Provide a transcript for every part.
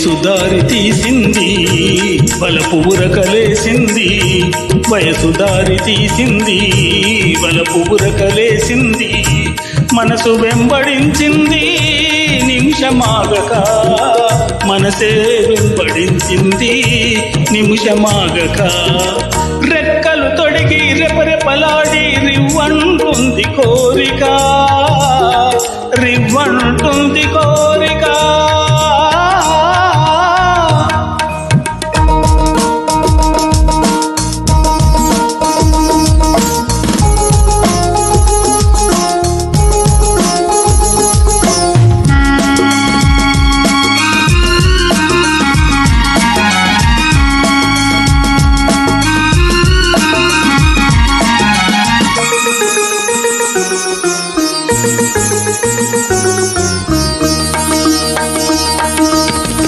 వయసు దారి తీసింది బలపు ఉరకలేసింది, వయసు దారి తీసింది బలపు ఉరకలేసింది, మనసు వెంబడించింది నిమిషమాగక, మనసే వెంబడించింది నిమిషమాగక, రెక్కలు తొడిగి రెపరెపలాడి రివ్వంటుంది కోరిక, రివ్వంటుంది కోరిక.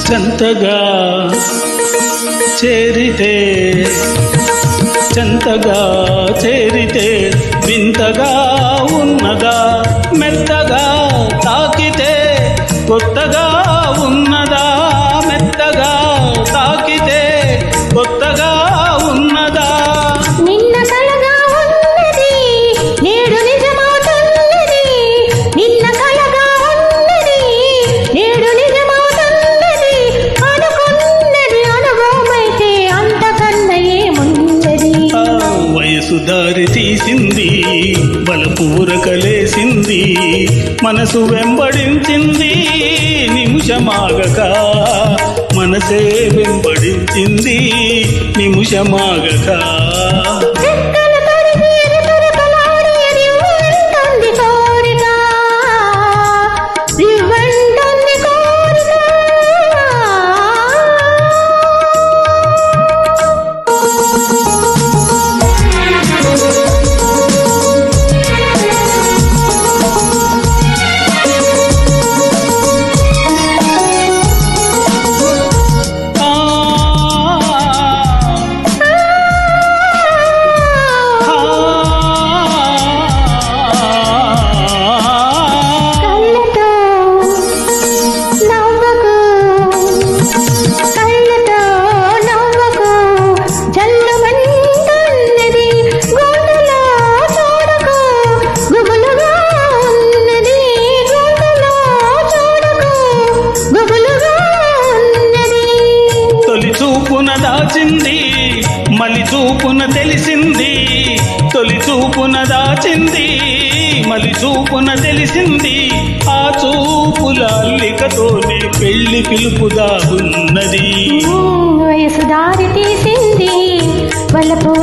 చెంతగా చేరితే, చెంతగా చేరితే వింతగా ఉన్నదా, మెత్తగా తాకితే కొత్తగా ఉన్నదా, మెత్తగా తాకితే కొత్తగా ఉన్నదా. నిన్న కలగా ఉన్నది నేడు నిజమవుతున్నది, నిన్న కలగా ఉన్నది నేడు నిజమవుతున్నది, అనుకున్నది అనుభవమైతే అంతకన్నా ఏమున్నది. వయసు దారి తీసింది బలపు ఉరకలేసింది, మనసు వెంబడించింది నిమిషమాగక, మనసే వెంబడించింది నిమిషమాగక. దాచింది మలి చూపున తెలిసింది, తొలి చూపున దాచింది మలి చూపున తెలిసింది, ఆ చూపుల అల్లికతోనే పెళ్లి పిలుపుదా ఉన్నది. వయసు దారి తీసింది వలపు